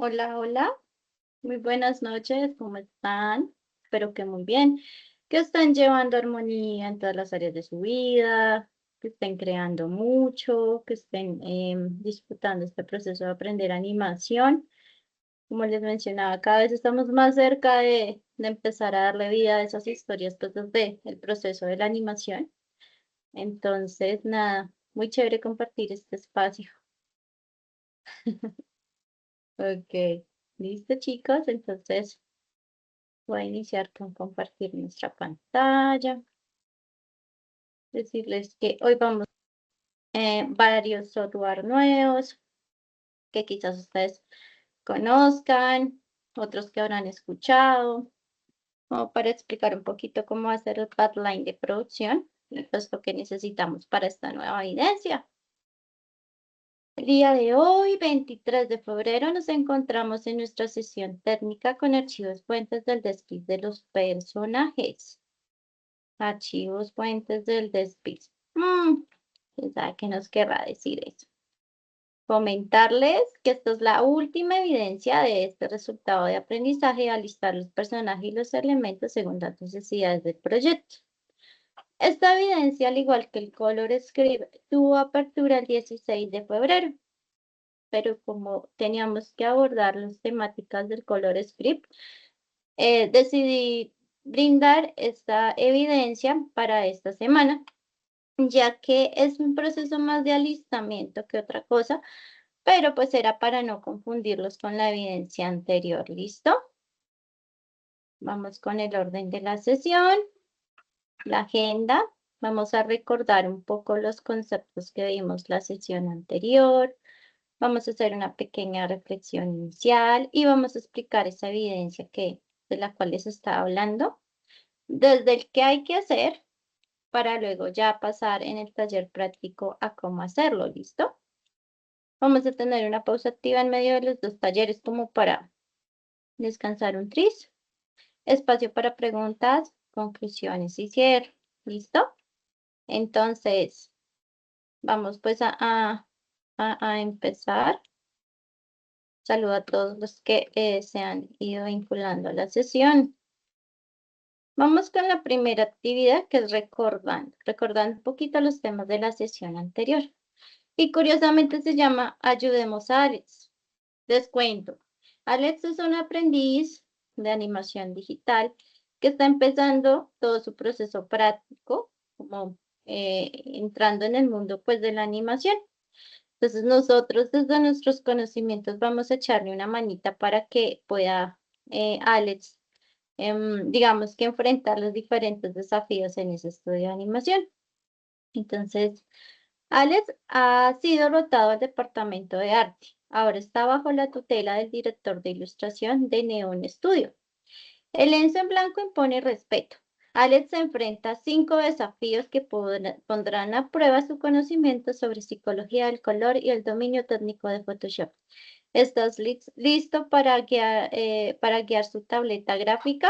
Hola, hola, muy buenas noches, ¿cómo están? Espero que muy bien, que estén llevando armonía en todas las áreas de su vida, que estén creando mucho, que estén disfrutando este proceso de aprender animación. Como les mencionaba, cada vez estamos más cerca de empezar a darle vida a esas historias pues, desde el proceso de la animación. Entonces, nada, muy chévere compartir este espacio. Ok, listo chicos, entonces voy a iniciar con compartir nuestra pantalla. Decirles que hoy vamos varios software nuevos que quizás ustedes conozcan, otros que habrán escuchado, como para explicar un poquito cómo hacer el pipeline de producción y pues lo que necesitamos para esta nueva evidencia. El día de hoy, 23 de febrero, nos encontramos en nuestra sesión técnica con archivos fuentes del descript de los personajes. Archivos fuentes del descript. ¿Quién sabe qué nos querrá decir eso? Comentarles que esta es la última evidencia de este resultado de aprendizaje al listar los personajes y los elementos según las necesidades del proyecto. Esta evidencia, al igual que el Color Script, tuvo apertura el 16 de febrero, pero como teníamos que abordar las temáticas del Color Script, decidí brindar esta evidencia para esta semana, ya que es un proceso más de alistamiento que otra cosa, pero pues era para no confundirlos con la evidencia anterior. ¿Listo? Vamos con el orden de la sesión, la agenda. Vamos a recordar un poco los conceptos que vimos la sesión anterior. Vamos a hacer una pequeña reflexión inicial y vamos a explicar esa evidencia de la cual les estaba hablando, desde el qué hay que hacer para luego ya pasar en el taller práctico a cómo hacerlo. ¿Listo? Vamos a tener una pausa activa en medio de los dos talleres como para descansar un tris. Espacio para preguntas, conclusiones y cierre. ¿Listo? Entonces, vamos pues a empezar. Saludo a todos los que se han ido vinculando a la sesión. Vamos con la primera actividad que es recordando un poquito los temas de la sesión anterior. Y curiosamente se llama Ayudemos a Alex. Les cuento. Alex es un aprendiz de animación digital que está empezando todo su proceso práctico, como entrando en el mundo pues de la animación. Entonces nosotros desde nuestros conocimientos vamos a echarle una manita para que pueda Alex, digamos que enfrentar los diferentes desafíos en ese estudio de animación. Entonces, Alex ha sido rotado al departamento de arte. Ahora está bajo la tutela del director de ilustración de Neon Studio. El lienzo en blanco impone respeto. Alex se enfrenta a 5 desafíos que pondrán a prueba su conocimiento sobre psicología del color y el dominio técnico de Photoshop. ¿Estás listo para guiar su tableta gráfica?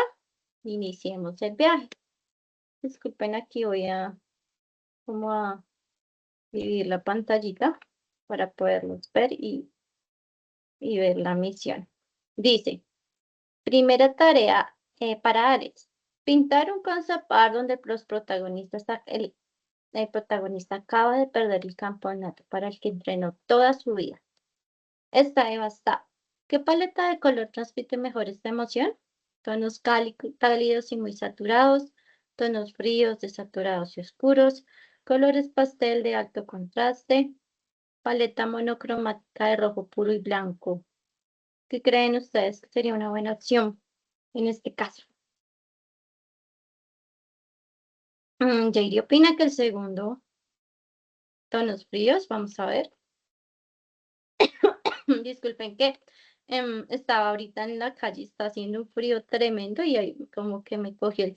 Iniciemos el viaje. Disculpen, aquí como a dividir la pantallita para poderlos ver y ver la misión. Dice, primera tarea para Alex, pintar un concept art donde los protagonistas, el protagonista acaba de perder el campeonato para el que entrenó toda su vida. Está devastado. ¿Qué paleta de color transmite mejor esta emoción? Tonos cálidos y muy saturados, tonos fríos, desaturados y oscuros, colores pastel de alto contraste, paleta monocromática de rojo puro y blanco. ¿Qué creen ustedes que sería una buena opción en este caso? Jairi opina que el segundo, tonos fríos, vamos a ver. Disculpen que estaba ahorita en la calle, está haciendo un frío tremendo y ahí como que me cogió el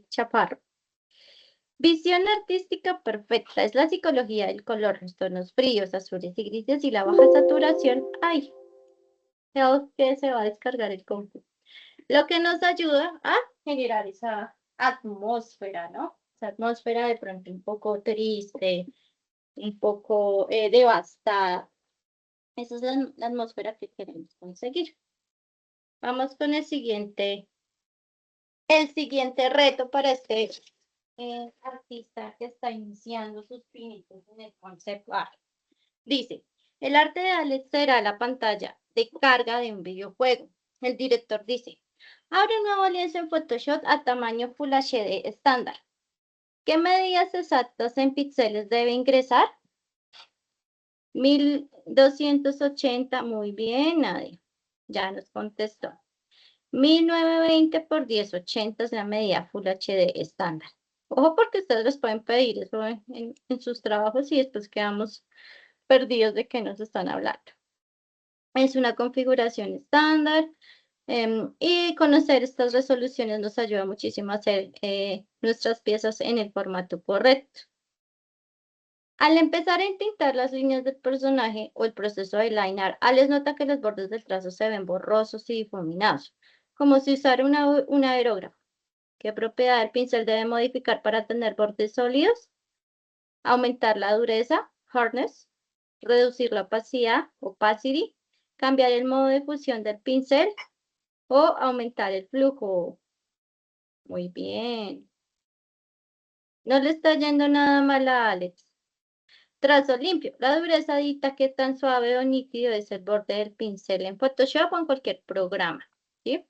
chaparro. Visión artística perfecta es la psicología del color, los tonos fríos, azules y grises y la baja saturación. Ay, creo que se va a descargar el compu. Lo que nos ayuda a generar esa atmósfera, ¿no? Esa atmósfera de pronto un poco triste, un poco devastada. Esa es la atmósfera que queremos conseguir. Vamos con el siguiente reto para este artista que está iniciando sus pinitos en el concept art. Dice, el arte de Alex será la pantalla de carga de un videojuego. El director dice, abre un nuevo lienzo en Photoshop a tamaño Full HD estándar. ¿Qué medidas exactas en píxeles debe ingresar? 1280, muy bien, Nadia. Ya nos contestó. 1920 por 1080 es la medida Full HD estándar. Ojo porque ustedes les pueden pedir eso en sus trabajos y después quedamos perdidos de qué nos están hablando. Es una configuración estándar y conocer estas resoluciones nos ayuda muchísimo a hacer nuestras piezas en el formato correcto. Al empezar a pintar las líneas del personaje o el proceso de line art, Alex nota que los bordes del trazo se ven borrosos y difuminados, como si usara un aerógrafo. ¿Qué propiedad del pincel debe modificar para tener bordes sólidos? Aumentar la dureza, hardness, reducir la opacidad, opacity, cambiar el modo de fusión del pincel o aumentar el flujo. Muy bien. No le está yendo nada mal a Alex. Trazo limpio. La dureza dicta qué tan suave o nítido es el borde del pincel en Photoshop o en cualquier programa. ¿Sí?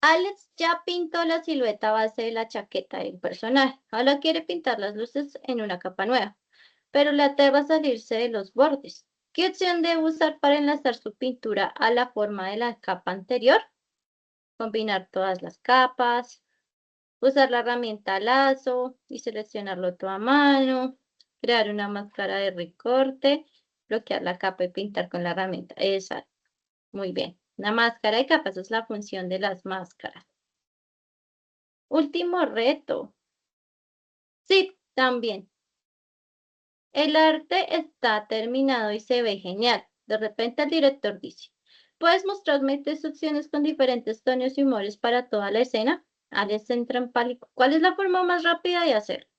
Alex ya pintó la silueta base de la chaqueta del personaje. Ahora quiere pintar las luces en una capa nueva, pero le aterra salirse de los bordes. ¿Qué opción debe usar para enlazar su pintura a la forma de la capa anterior? Combinar todas las capas, usar la herramienta lazo y seleccionarlo todo a mano, crear una máscara de recorte, bloquear la capa y pintar con la herramienta. Exacto. Muy bien. Una máscara de capas es la función de las máscaras. Último reto. Sí, también. El arte está terminado y se ve genial. De repente el director dice, ¿puedes mostrarme tres opciones con diferentes tonos y humores para toda la escena? Alex entra en pánico. ¿Cuál es la forma más rápida de hacer?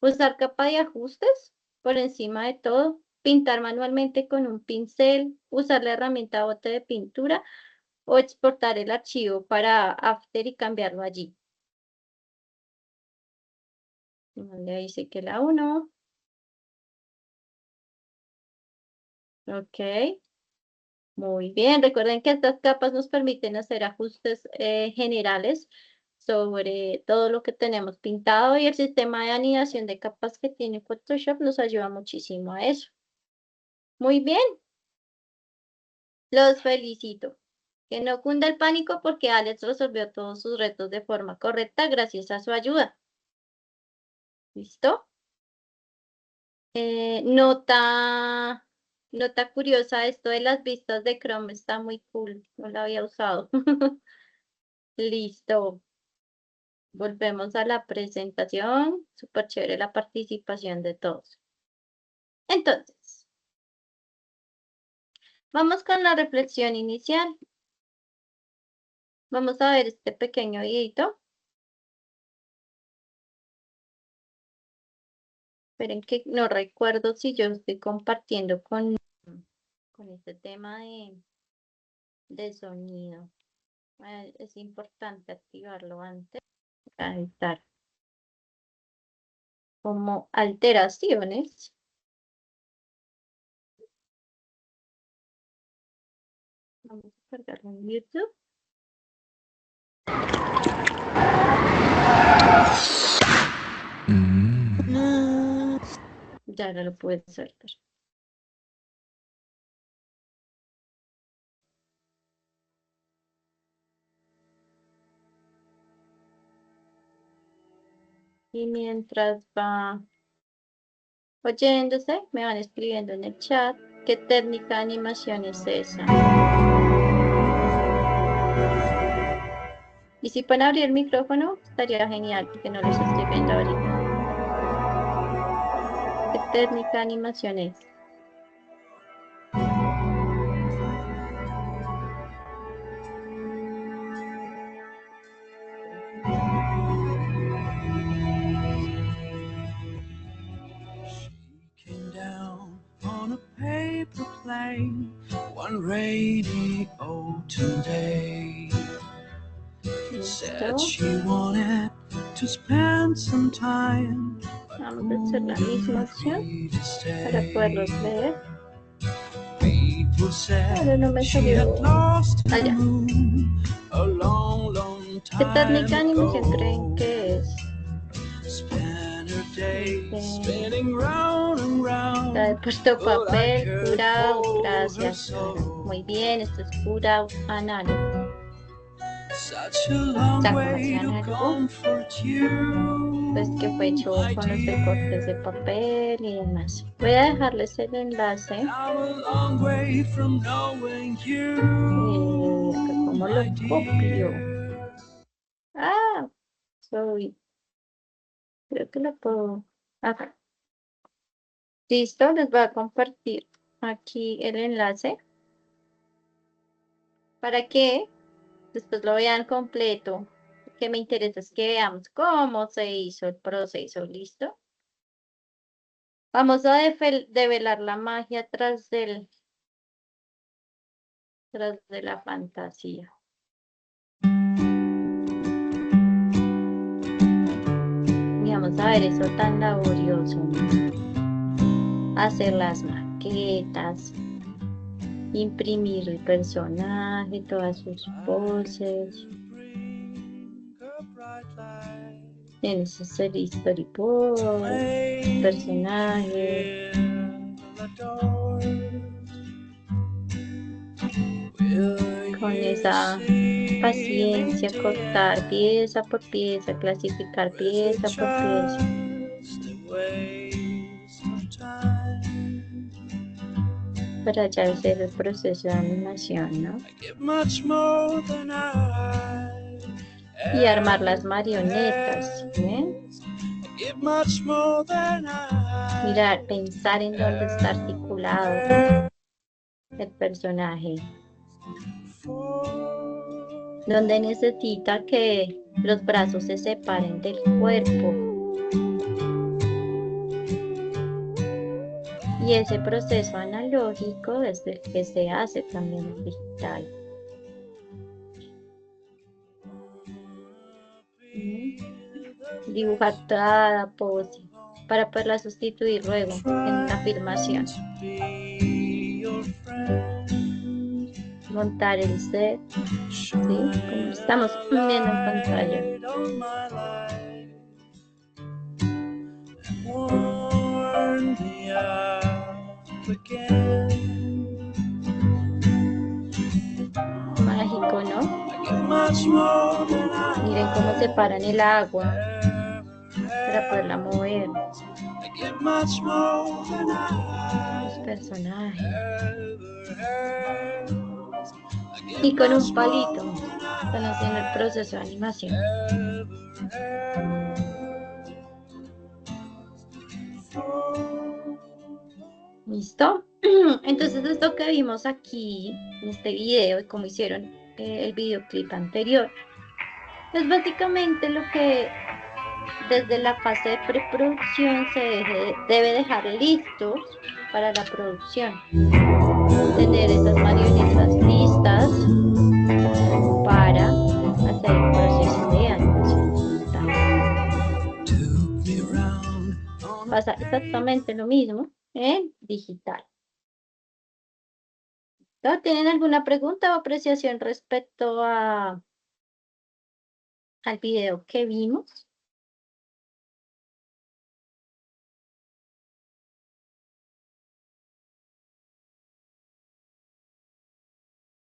Usar capa de ajustes por encima de todo, pintar manualmente con un pincel, usar la herramienta bote de pintura o exportar el archivo para After y cambiarlo allí. Le dice que la 1. Ok, muy bien. Recuerden que estas capas nos permiten hacer ajustes generales sobre todo lo que tenemos pintado y el sistema de anidación de capas que tiene Photoshop nos ayuda muchísimo a eso. Muy bien, los felicito. Que no cunda el pánico porque Alex resolvió todos sus retos de forma correcta gracias a su ayuda. ¿Listo? Nota curiosa, esto de las vistas de Chrome está muy cool, no la había usado. Listo. Volvemos a la presentación. Súper chévere la participación de todos. Entonces, vamos con la reflexión inicial. Vamos a ver este pequeño videito. Esperen que no recuerdo si yo estoy compartiendo con este tema de sonido. Es importante activarlo antes para evitar como alteraciones. Vamos a cargarlo en YouTube. Ya no lo puedes soltar. Y mientras va oyéndose, me van escribiendo en el chat qué técnica de animación es esa. Y si pueden abrir el micrófono, estaría genial, porque no los estoy viendo ahorita. ¿Qué técnica de animación es? She came down on a page. one rainy autumn day. Said she wanted to spend some time. Vamos a hacer la misma opción para poderlos leer. People said Pero no me she had salió. lost her Allá. moon a long, long ¿Qué técnica de time animación creen ago. que es? Spent her days Dice, spinning round and round. la de puesto But I papel, cared curado. for her Gracias, Sara. so. Muy bien, esto es curado análogo. Such a long O sea, ¿cómo way así to análogo? comfort you, Pues que fue hecho my con los recortes de dear. papel y demás. Voy a dejarles el enlace. I'm a long way from knowing you, Acá como my lo copio. dear. Ah, sorry. Creo que lo puedo. Acá. Listo, les voy a compartir aquí el enlace para que después lo vean completo. Lo que me interesa es que veamos cómo se hizo el proceso. ¿Listo? Vamos a develar la magia tras de la fantasía. Y vamos a ver eso tan laborioso, ¿no? Hacer las maquetas, imprimir el personaje, todas sus poses. Tienes que hacer storyboard, personaje. Con esa paciencia, cortar pieza por pieza, clasificar pieza por pieza. Para ya hacer el proceso de animación, ¿no? Y armar las marionetas, ¿ven? Mirar, pensar en dónde está articulado el personaje. Donde necesita que los brazos se separen del cuerpo. Y ese proceso analógico es el que se hace también en digital. Dibujar toda pose para poderla sustituir luego en la filmación. Montar el set, ¿sí? Como estamos viendo en pantalla. Mágico, ¿no? Miren cómo separan el agua para poderla mover. Los personajes. Y con un palito están haciendo el proceso de animación. ¿Listo? Entonces esto que vimos aquí en este video y como hicieron el videoclip anterior, es básicamente lo que desde la fase de preproducción se debe dejar listos para la producción. Tener esas marionetas listas para hacer el proceso de animación digital. Pasa exactamente lo mismo en digital. ¿Tienen alguna pregunta o apreciación respecto al video que vimos?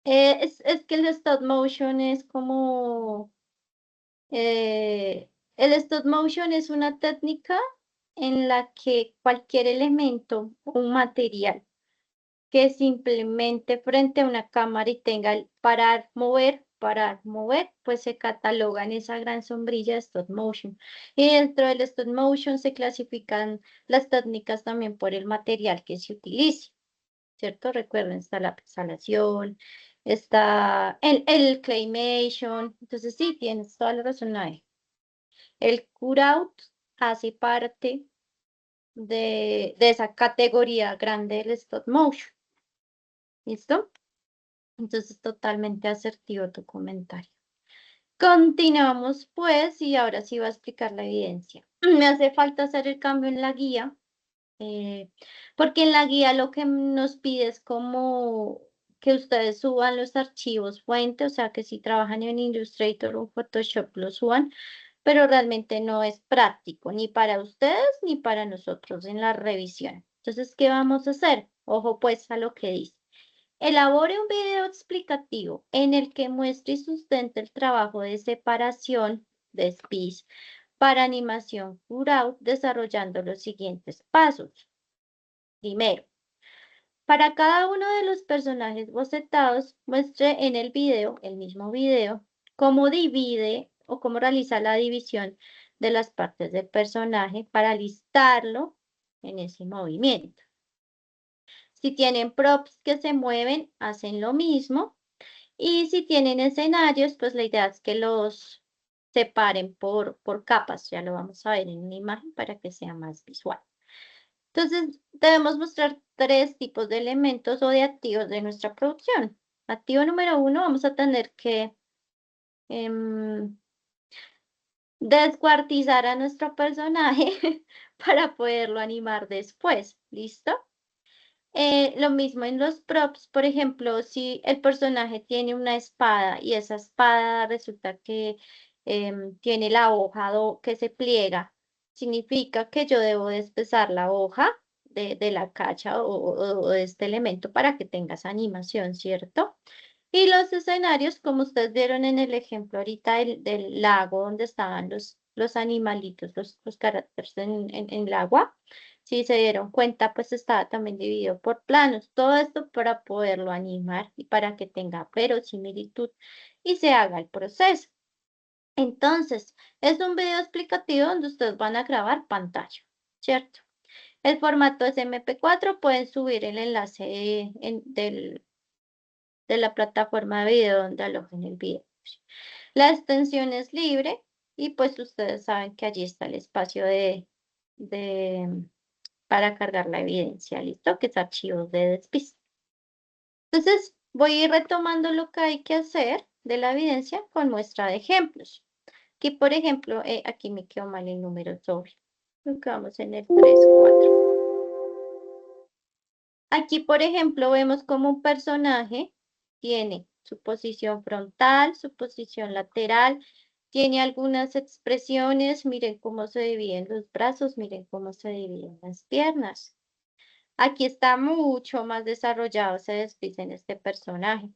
Es que el stop motion es como... el stop motion es una técnica en la que cualquier elemento, un material que simplemente frente a una cámara y tenga el parar, mover, pues se cataloga en esa gran sombrilla de stop motion. Y dentro del stop motion se clasifican las técnicas también por el material que se utilice, ¿cierto? Recuerden, está la pixelación, está el claymation, entonces sí, tienes toda la razón ahí. El cutout hace parte de esa categoría grande del stop motion. ¿Listo? Entonces, totalmente asertivo tu comentario. Continuamos, pues, y ahora sí va a explicar la evidencia. Me hace falta hacer el cambio en la guía, porque en la guía lo que nos pide es como que ustedes suban los archivos fuente, o sea, que si trabajan en Illustrator o Photoshop lo suban, pero realmente no es práctico ni para ustedes ni para nosotros en la revisión. Entonces, ¿qué vamos a hacer? Ojo, pues, a lo que dice. Elabore un video explicativo en el que muestre y sustente el trabajo de separación de speech para animación Cutout desarrollando los siguientes pasos. Primero, para cada uno de los personajes bocetados, muestre en el video, el mismo video, cómo divide o cómo realiza la división de las partes del personaje para listarlo en ese movimiento. Si tienen props que se mueven, hacen lo mismo. Y si tienen escenarios, pues la idea es que los separen por capas. Ya lo vamos a ver en una imagen para que sea más visual. Entonces, debemos mostrar tres tipos de elementos o de activos de nuestra producción. Activo número 1, vamos a tener que descuartizar a nuestro personaje para poderlo animar después. ¿Listo? Lo mismo en los props, por ejemplo, si el personaje tiene una espada y esa espada resulta que tiene la hoja que se pliega, significa que yo debo despezar la hoja de la cacha o de este elemento para que tenga esa animación, ¿cierto? Y los escenarios, como ustedes vieron en el ejemplo ahorita del lago donde estaban los animalitos, los caracteres en el agua, si se dieron cuenta, pues estaba también dividido por planos. Todo esto para poderlo animar y para que tenga verosimilitud y se haga el proceso. Entonces, es un video explicativo donde ustedes van a grabar pantalla, ¿cierto? El formato es MP4, pueden subir el enlace de la plataforma de video donde alojen el video. La extensión es libre y pues ustedes saben que allí está el espacio de para cargar la evidencia, ¿listo? Que es archivos de despiste. Entonces, voy a ir retomando lo que hay que hacer de la evidencia con muestra de ejemplos. Aquí, por ejemplo, aquí me quedó mal el número sobre. Vamos en el 3, 4. Aquí, por ejemplo, vemos como un personaje tiene su posición frontal, su posición lateral, tiene algunas expresiones, miren cómo se dividen los brazos, miren cómo se dividen las piernas. Aquí está mucho más desarrollado ese despiece en este personaje.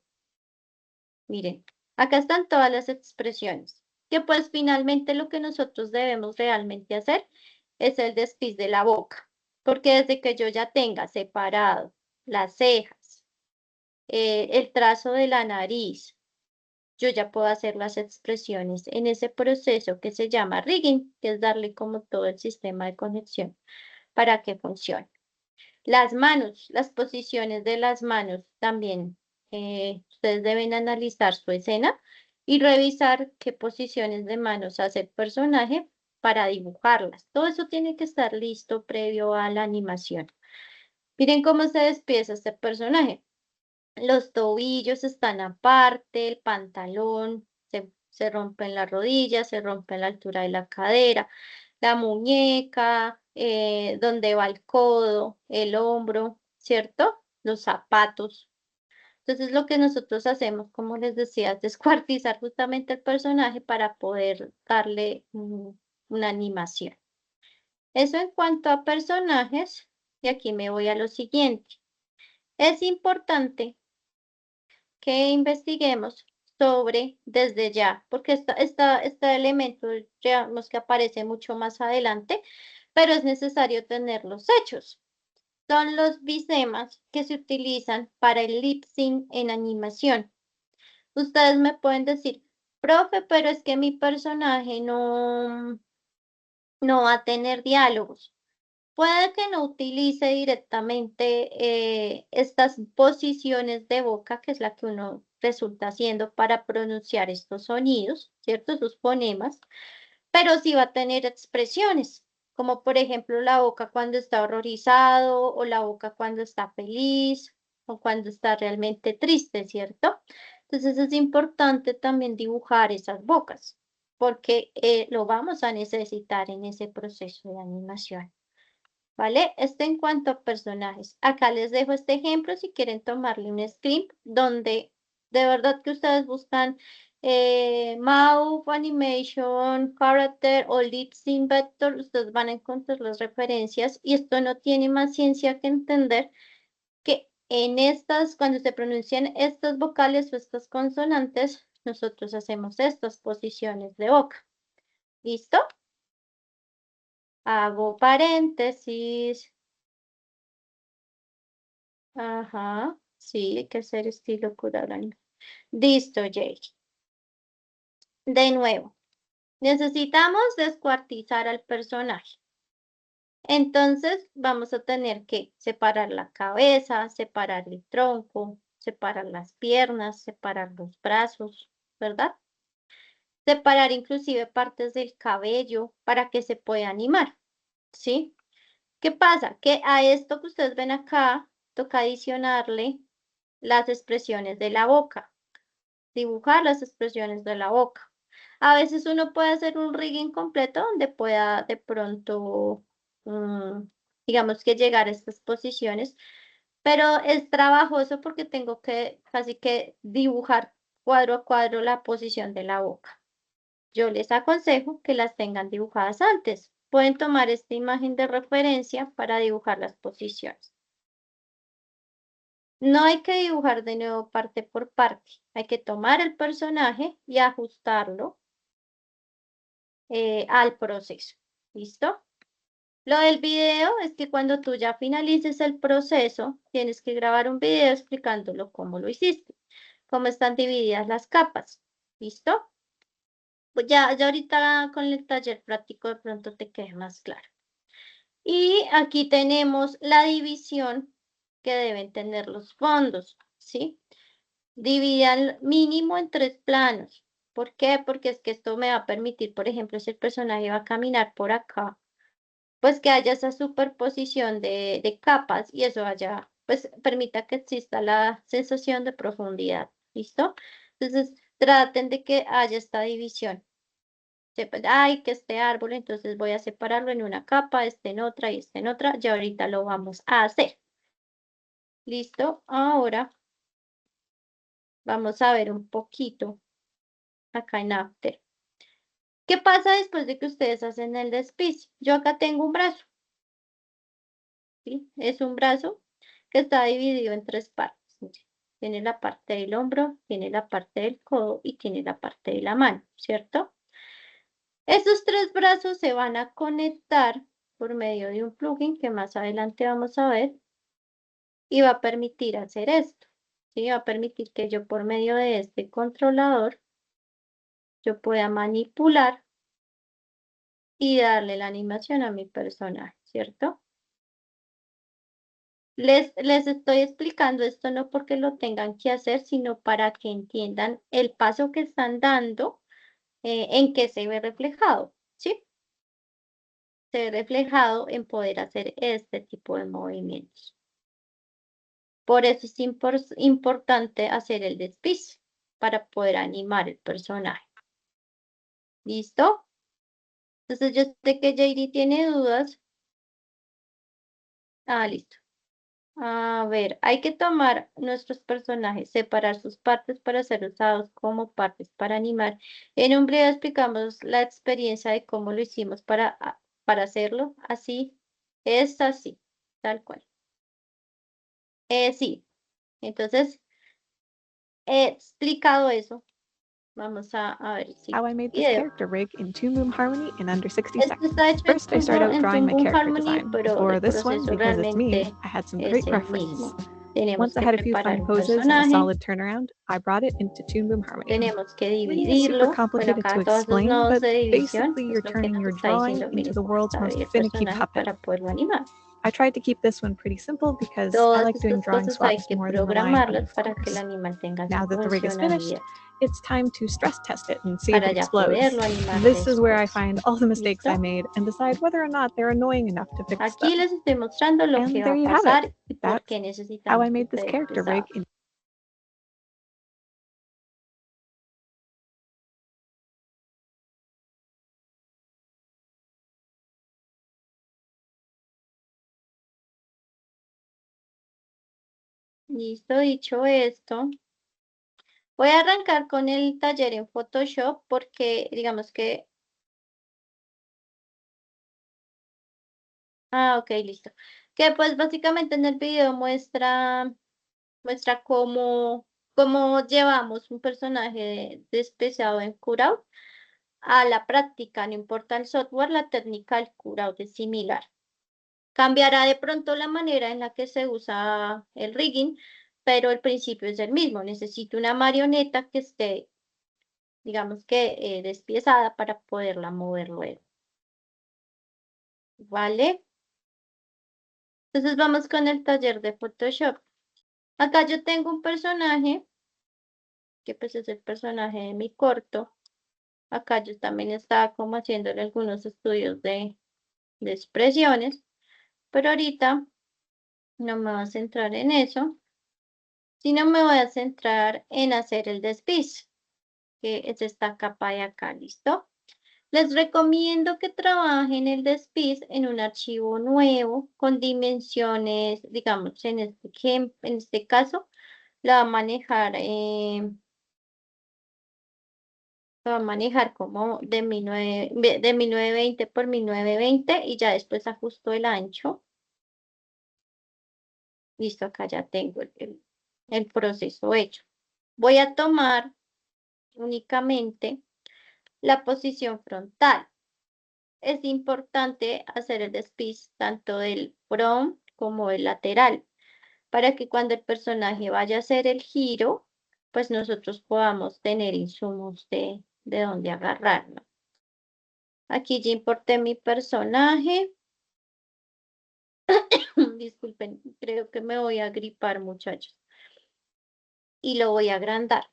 Miren, acá están todas las expresiones, que pues finalmente lo que nosotros debemos realmente hacer es el despiece de la boca, porque desde que yo ya tenga separado las cejas, el trazo de la nariz, yo ya puedo hacer las expresiones en ese proceso que se llama rigging, que es darle como todo el sistema de conexión para que funcione. Las manos, las posiciones de las manos también. Ustedes deben analizar su escena y revisar qué posiciones de manos hace el personaje para dibujarlas. Todo eso tiene que estar listo previo a la animación. Miren cómo se despieza este personaje. Los tobillos están aparte, el pantalón se rompe en las rodillas, se rompe en la altura de la cadera, la muñeca, donde va el codo, el hombro, ¿cierto? Los zapatos. Entonces lo que nosotros hacemos, como les decía, es descuartizar justamente el personaje para poder darle una animación. Eso en cuanto a personajes, y aquí me voy a lo siguiente. Es importante que investiguemos sobre desde ya, porque este elemento, digamos que aparece mucho más adelante, pero es necesario tenerlos hechos. Son los bisemas que se utilizan para el lip sync en animación. Ustedes me pueden decir, profe, pero es que mi personaje no va a tener diálogos. Puede que no utilice directamente estas posiciones de boca, que es la que uno resulta haciendo para pronunciar estos sonidos, ¿cierto? Sus fonemas, pero sí va a tener expresiones, como por ejemplo la boca cuando está horrorizado o la boca cuando está feliz o cuando está realmente triste, ¿cierto? Entonces es importante también dibujar esas bocas, porque lo vamos a necesitar en ese proceso de animación. ¿Vale? Esto en cuanto a personajes. Acá les dejo este ejemplo si quieren tomarle un screen donde de verdad que ustedes buscan mouth animation, character o lead scene vector, ustedes van a encontrar las referencias y esto no tiene más ciencia que entender que en estas, cuando se pronuncian estas vocales o estas consonantes, nosotros hacemos estas posiciones de boca. ¿Listo? Hago paréntesis. Ajá, sí, hay que hacer estilo Kurarani. Listo, Jay. De nuevo, necesitamos descuartizar al personaje. Entonces, vamos a tener que separar la cabeza, separar el tronco, separar las piernas, separar los brazos, ¿verdad? Separar inclusive partes del cabello para que se pueda animar, ¿sí? ¿Qué pasa? Que a esto que ustedes ven acá, toca adicionarle las expresiones de la boca. Dibujar las expresiones de la boca. A veces uno puede hacer un rigging completo donde pueda de pronto, digamos que llegar a estas posiciones, pero es trabajoso porque tengo que casi que dibujar cuadro a cuadro la posición de la boca. Yo les aconsejo que las tengan dibujadas antes. Pueden tomar esta imagen de referencia para dibujar las posiciones. No hay que dibujar de nuevo parte por parte. Hay que tomar el personaje y ajustarlo al proceso. ¿Listo? Lo del video es que cuando tú ya finalices el proceso, tienes que grabar un video explicándolo cómo lo hiciste, cómo están divididas las capas. ¿Listo? Pues ya ahorita con el taller práctico de pronto te quede más claro. Y aquí tenemos la división que deben tener los fondos, ¿sí? Dividan mínimo en 3 planos. ¿Por qué? Porque es que esto me va a permitir, por ejemplo, si el personaje va a caminar por acá, pues que haya esa superposición de capas y eso haya, pues permita que exista la sensación de profundidad. ¿Listo? Entonces, traten de que haya esta división. Ay, que este árbol, entonces voy a separarlo en una capa, este en otra y este en otra. Ya ahorita lo vamos a hacer. ¿Listo? Ahora vamos a ver un poquito acá en After. ¿Qué pasa después de que ustedes hacen el despiece? Yo acá tengo un brazo, ¿sí? Es un brazo que está dividido en 3 partes. Tiene la parte del hombro, tiene la parte del codo y tiene la parte de la mano, ¿cierto? Esos 3 brazos se van a conectar por medio de un plugin que más adelante vamos a ver y va a permitir hacer esto, ¿sí? Va a permitir que yo por medio de este controlador yo pueda manipular y darle la animación a mi personaje, ¿cierto? Les estoy explicando esto no porque lo tengan que hacer, sino para que entiendan el paso que están dando, en que se ve reflejado, ¿sí? Se ve reflejado en poder hacer este tipo de movimientos. Por eso es importante hacer el despiece, para poder animar el personaje. ¿Listo? Entonces yo sé que JD tiene dudas. Ah, listo. A ver, hay que tomar nuestros personajes, separar sus partes para ser usados como partes para animar. En un video explicamos la experiencia de cómo lo hicimos para hacerlo. Así, es así, tal cual. Sí, entonces, he explicado eso. Vamos a ver si How I made this video. character rig in Toon Boom Harmony in under 60 Esto seconds. está hecho First, I start out en drawing my Toon Boom character Harmony, design. pero For el this one, proceso because it's me, realmente I had some es great el reference. mismo. Tenemos Once I que had a few preparar fun un poses and a personaje, solid turnaround, I brought it into Toon Boom Harmony. tenemos que Maybe it's dividirlo. super Bueno, complicated acá to todos los explain, nodos but de división basically es you're lo que turning nos your está drawing diciendo, into miren the cómo world's está most el finicky personaje puppet. para poderlo animar. I tried to keep this one pretty simple because I Todas like doing estas drawing cosas hay swaps que more than relying on programarlas para que el performance. animal tenga Now su that the rig is finished, funcionalidad it's time to stress test it and see if para it ya explodes. poderlo animar This is where I después. find all the mistakes I ¿Listo? made and decide whether or not they're annoying enough to fix Aquí them. les estoy mostrando lo And que va there a you have pasar it. y por That's qué how I necesitamos que made this esté character rig pesado. in Listo, dicho esto, voy a arrancar con el taller en Photoshop porque digamos que... ok, listo. Que pues básicamente en el video muestra cómo llevamos un personaje despeciado en Cutout a la práctica, no importa el software, la técnica del Cutout es similar. Cambiará de pronto la manera en la que se usa el rigging, pero el principio es el mismo. Necesito una marioneta que esté, digamos que despiezada para poderla mover luego. ¿Vale? Entonces vamos con el taller de Photoshop. Acá yo tengo un personaje, que pues es el personaje de mi corto. Acá yo también estaba como haciéndole algunos estudios de expresiones, pero ahorita no me voy a centrar en eso, sino me voy a centrar en hacer el despiece, que es esta capa de acá, ¿listo? Les recomiendo que trabajen el despiece en un archivo nuevo con dimensiones, digamos, en este caso, la va a manejar, como de 1920 por 1920 y ya después ajusto el ancho. Listo, acá ya tengo el proceso hecho. Voy a tomar únicamente la posición frontal. Es importante hacer el despiece tanto del front como del lateral, para que cuando el personaje vaya a hacer el giro, pues nosotros podamos tener insumos de donde agarrar, ¿no? Aquí ya importé mi personaje. Disculpen, creo que me voy a gripar, muchachos. Y lo voy a agrandar.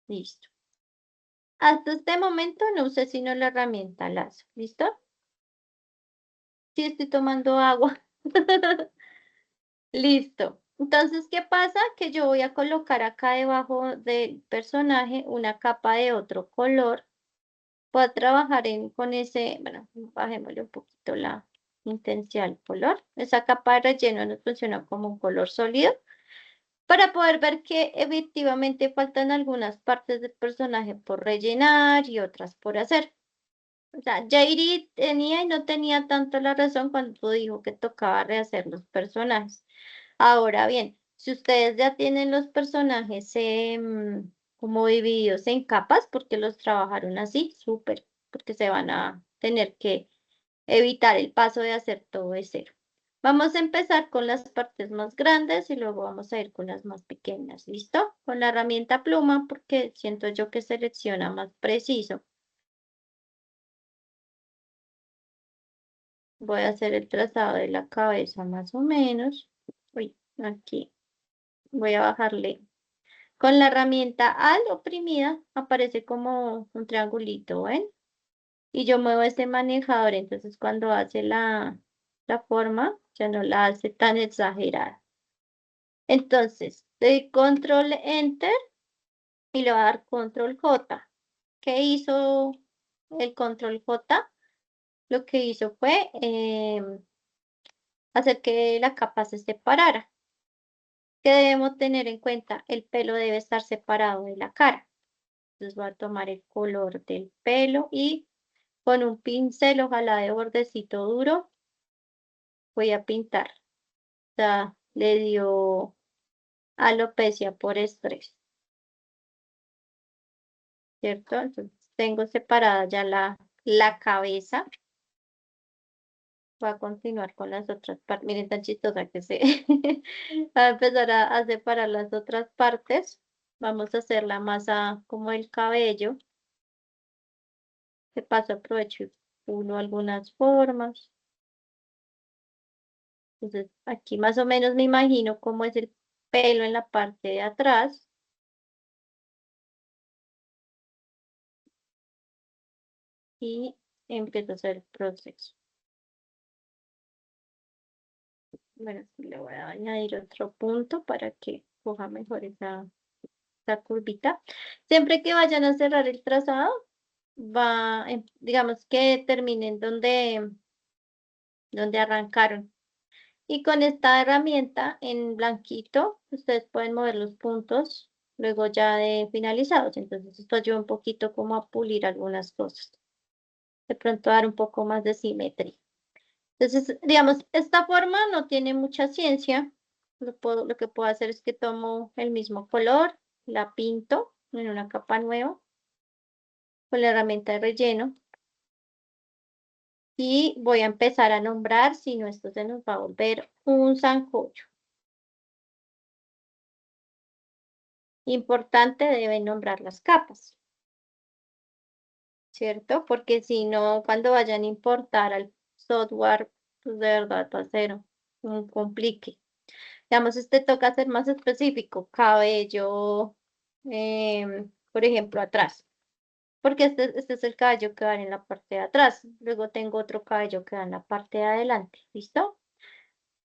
Listo. Hasta este momento no usé sino la herramienta lazo. ¿Listo? Sí, estoy tomando agua. Listo. Entonces, ¿qué pasa? Que yo voy a colocar acá debajo del personaje una capa de otro color. Voy a trabajar con ese, bueno, bajémosle un poquito la intensidad del color. Esa capa de relleno nos funciona como un color sólido para poder ver que efectivamente faltan algunas partes del personaje por rellenar y otras por hacer. O sea, Jairi tenía y no tenía tanto la razón cuando dijo que tocaba rehacer los personajes. Ahora bien, si ustedes ya tienen los personajes como divididos en capas, porque los trabajaron así, súper, porque se van a tener que evitar el paso de hacer todo de cero. Vamos a empezar con las partes más grandes y luego vamos a ir con las más pequeñas, ¿listo? Con la herramienta pluma, porque siento yo que selecciona más preciso. Voy a hacer el trazado de la cabeza más o menos. Uy, aquí. Voy a bajarle. Con la herramienta Alt oprimida aparece como un triangulito, ¿ven? Y yo muevo este manejador, entonces cuando hace la forma, ya no la hace tan exagerada. Entonces, doy control Enter y le voy a dar control J. ¿Qué hizo el control J? Lo que hizo fue hacer que la capa se separara. ¿Qué debemos tener en cuenta? El pelo debe estar separado de la cara. Entonces voy a tomar el color del pelo y con un pincel, ojalá de bordecito duro, voy a pintar. O sea, le dio alopecia por estrés, ¿cierto? Entonces tengo separada ya la cabeza. Voy a continuar con las otras partes. Miren tan chistosa que se va a empezar a separar las otras partes. Vamos a hacer la masa como el cabello. De paso aprovecho y uno algunas formas. Entonces, aquí más o menos me imagino cómo es el pelo en la parte de atrás. Y empiezo a hacer el proceso. Bueno, le voy a añadir otro punto para que coja mejor esa curvita. Siempre que vayan a cerrar el trazado, digamos que terminen donde arrancaron. Y con esta herramienta en blanquito, ustedes pueden mover los puntos luego ya de finalizados. Entonces esto ayuda un poquito como a pulir algunas cosas. De pronto dar un poco más de simetría. Entonces, digamos, esta forma no tiene mucha ciencia. Lo que puedo hacer es que tomo el mismo color, la pinto en una capa nueva con la herramienta de relleno y voy a empezar a nombrar, si no esto se nos va a volver un sancocho. Importante, deben nombrar las capas, ¿cierto? Porque si no, cuando vayan a importar al software, pues de verdad va a ser un complique. Digamos, este toca ser más específico, cabello, por ejemplo, atrás, porque este es el cabello que va en la parte de atrás, luego tengo otro cabello que va en la parte de adelante, ¿listo?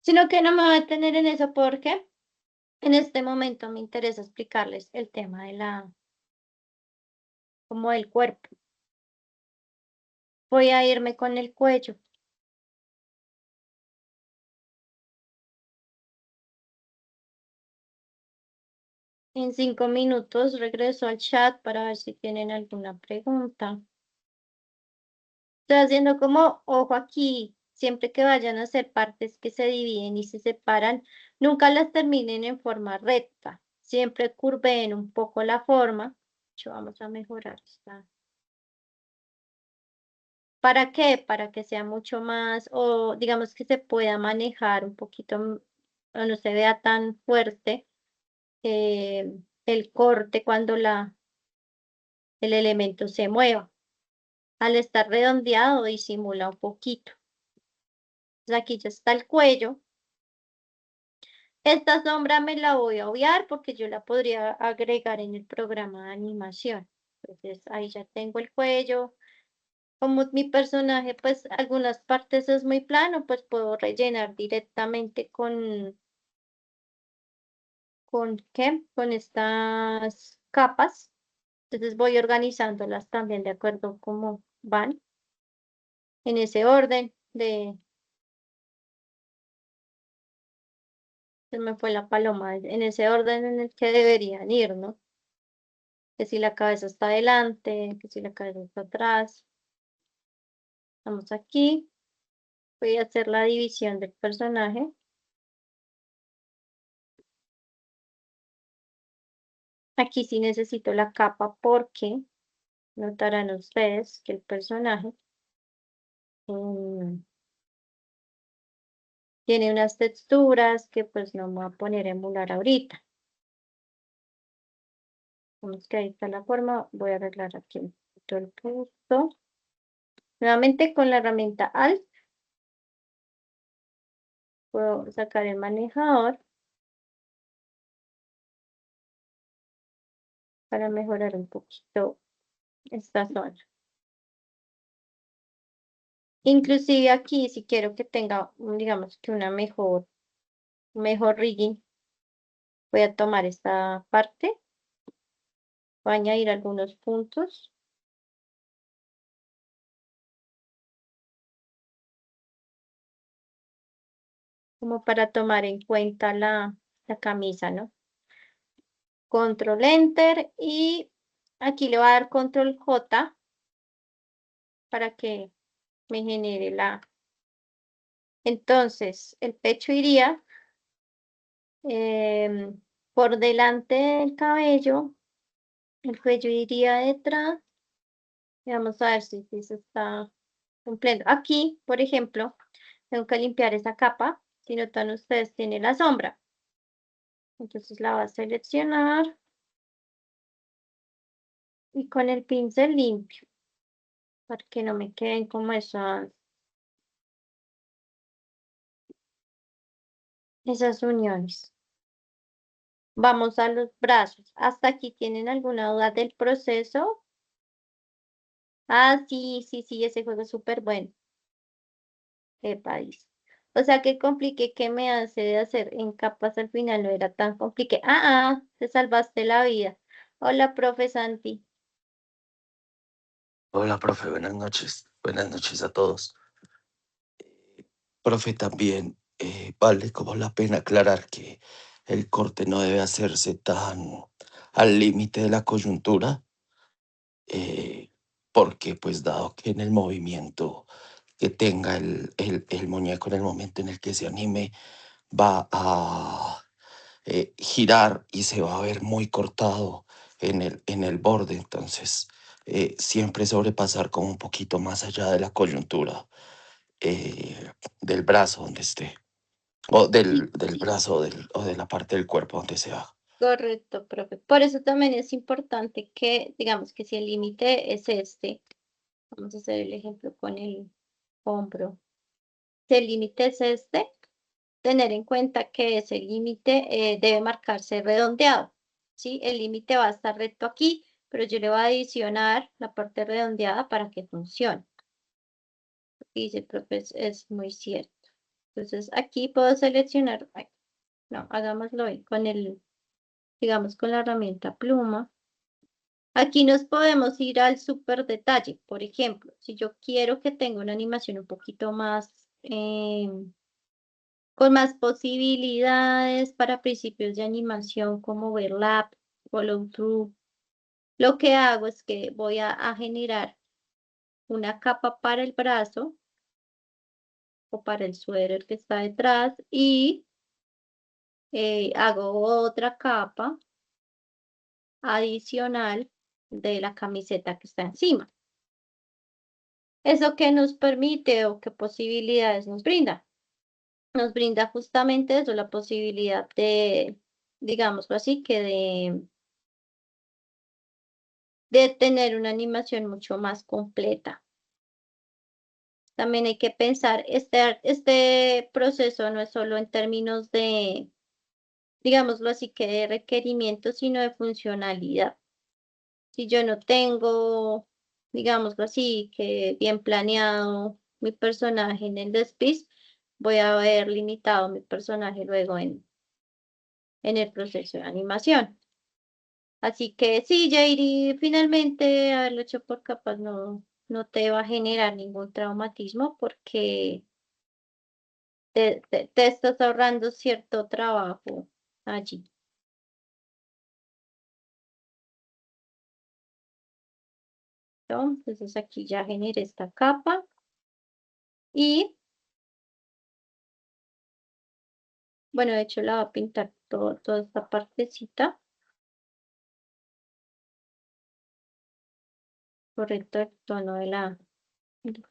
Sino que no me voy a detener en eso porque en este momento me interesa explicarles el tema como del cuerpo. Voy a irme con el cuello. En 5 minutos regreso al chat para ver si tienen alguna pregunta. Estoy haciendo como ojo aquí, siempre que vayan a hacer partes que se dividen y se separan, nunca las terminen en forma recta. Siempre curveen un poco la forma. Vamos a mejorar esta. ¿Para qué? Para que sea mucho más, o digamos que se pueda manejar un poquito, o no se vea tan fuerte el corte cuando el elemento se mueva. Al estar redondeado disimula un poquito. Entonces aquí ya está el cuello. Esta sombra me la voy a obviar porque yo la podría agregar en el programa de animación. Entonces ahí ya tengo el cuello. Como mi personaje, pues algunas partes es muy plano, pues puedo rellenar directamente ¿con qué? Con estas capas. Entonces voy organizándolas también de acuerdo cómo van, en ese orden se me fue la paloma, en ese orden en el que deberían ir, ¿no? Que si la cabeza está adelante, que si la cabeza está atrás. Vamos aquí. Voy a hacer la división del personaje. Aquí sí necesito la capa porque notarán ustedes que el personaje mm, tiene unas texturas que pues no me voy a poner a emular ahorita. Vamos que ahí está la forma. Voy a arreglar aquí un poquito el punto. Nuevamente con la herramienta Alt puedo sacar el manejador para mejorar un poquito esta zona. Inclusive aquí, si quiero que tenga, digamos que una mejor rigging, voy a tomar esta parte, voy a añadir algunos puntos. Como para tomar en cuenta la camisa, ¿no? Control Enter y aquí le voy a dar Control J para que me genere Entonces, el pecho iría por delante del cabello, el cuello iría detrás. Y vamos a ver si se está cumpliendo. Aquí, por ejemplo, tengo que limpiar esa capa. Si notan ustedes, tiene la sombra. Entonces la voy a seleccionar y con el pincel limpio para que no me queden como esas esas uniones. Vamos a los brazos. ¿Hasta aquí tienen alguna duda del proceso? Ah, sí, ese juego es súper bueno. Qué país. O sea, que compliqué que me hace de hacer en capas al final no era tan complicado. Te salvaste la vida. Hola, profe Santi. Hola, profe, buenas noches. Buenas noches a todos. Profe, también vale como la pena aclarar que el corte no debe hacerse tan al límite de la coyuntura, eh, porque pues dado que en el movimiento que tenga el muñeco en el momento en el que se anime, va a girar y se va a ver muy cortado en el borde. Entonces, siempre sobrepasar como un poquito más allá de la coyuntura del brazo donde esté, o del brazo o de la parte del cuerpo donde se haga. Correcto, profe. Por eso también es importante que, digamos que si el límite es este, vamos a hacer el ejemplo con el hombro. Si el límite es este, tener en cuenta que ese límite debe marcarse redondeado, ¿sí? El límite va a estar recto aquí, pero yo le voy a adicionar la parte redondeada para que funcione. Y dice, profe, es muy cierto. Entonces, aquí puedo seleccionar, ay, no, hagámoslo hoy con el, digamos, con la herramienta pluma. Aquí nos podemos ir al super detalle. Por ejemplo, si yo quiero que tenga una animación un poquito más, con más posibilidades para principios de animación como overlap, follow through, lo que hago es que voy a generar una capa para el brazo o para el suéter que está detrás y hago otra capa adicional de la camiseta que está encima. ¿Eso qué nos permite o qué posibilidades nos brinda? Nos brinda justamente eso, la posibilidad de, digámoslo así, que de tener una animación mucho más completa. También hay que pensar, este proceso no es solo en términos de, digámoslo así, que de requerimientos, sino de funcionalidad. Si yo no tengo, digámoslo así, que bien planeado mi personaje en el despiece, voy a haber limitado mi personaje luego en el proceso de animación. Así que sí, Jairi, finalmente haberlo hecho por capas no te va a generar ningún traumatismo porque te estás ahorrando cierto trabajo allí. ¿No? Entonces aquí ya generé esta capa y bueno, de hecho la voy a pintar toda esta partecita. Correcto, el tono de la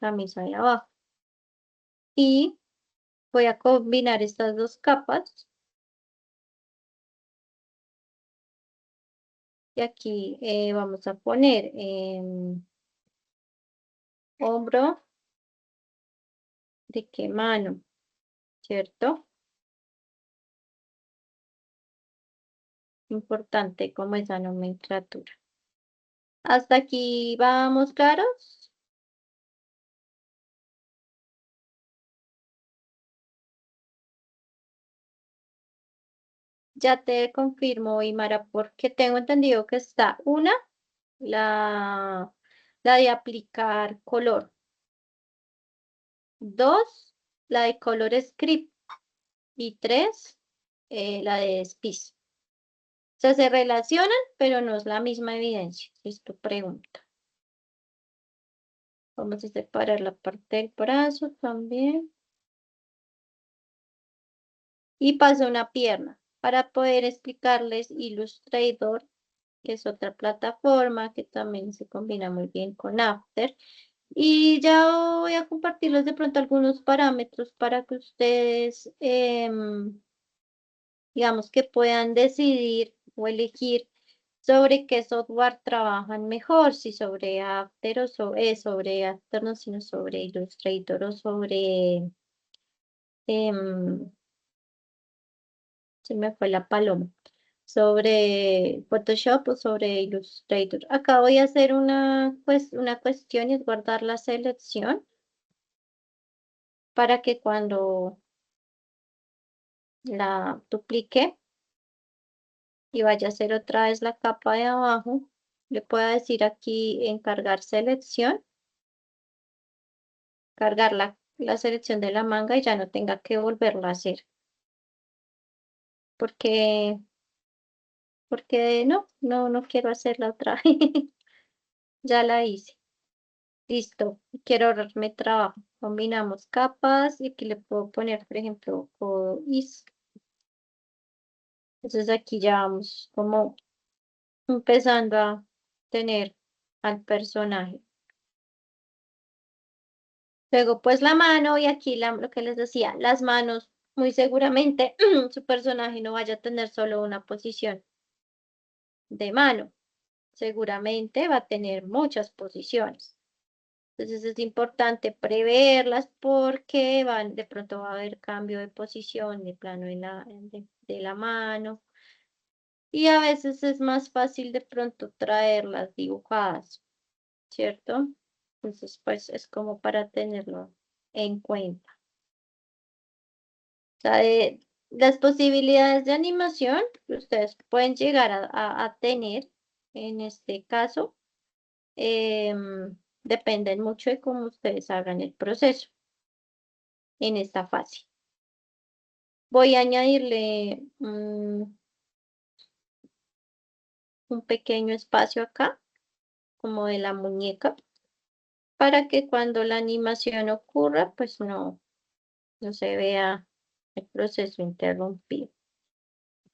camisa de abajo. Y voy a combinar estas dos capas. Y aquí vamos a poner hombro de qué mano, ¿cierto? Importante como esa nomenclatura. Hasta aquí vamos, claros. Ya te confirmo, Imara, porque tengo entendido que está una, la, la de aplicar color. Dos, la de color script. Y tres, la de SPIS. O sea, se relacionan, pero no es la misma evidencia. Es tu pregunta. Vamos a separar la parte del brazo también. Y paso una pierna para poder explicarles Illustrator, que es otra plataforma que también se combina muy bien con After. Y ya voy a compartirles de pronto algunos parámetros para que ustedes, digamos, que puedan decidir o elegir sobre qué software trabajan mejor, si sobre After o sobre After, no, sino sobre Illustrator o sobre Se me fue la paloma. Sobre Photoshop o sobre Illustrator. Acá voy a hacer una cuestión y es guardar la selección para que cuando la duplique y vaya a hacer otra vez la capa de abajo, le pueda decir aquí en cargar selección, cargar la selección de la manga y ya no tenga que volverla a hacer. Porque no quiero hacerla otra vez. Ya la hice. Listo. Quiero ahorrarme trabajo. Combinamos capas y aquí le puedo poner, por ejemplo, is. Entonces aquí ya vamos como empezando a tener al personaje. Luego pues la mano y aquí lo que les decía, las manos, muy seguramente su personaje no vaya a tener solo una posición de mano. Seguramente va a tener muchas posiciones. Entonces es importante preverlas porque de pronto va a haber cambio de posición de plano de la mano. Y a veces es más fácil de pronto traerlas dibujadas, ¿cierto? Entonces pues es como para tenerlo en cuenta. O sea, las posibilidades de animación que ustedes pueden llegar a tener en este caso dependen mucho de cómo ustedes hagan el proceso en esta fase. Voy a añadirle un pequeño espacio acá, como de la muñeca, para que cuando la animación ocurra, pues no se vea el proceso interrumpido.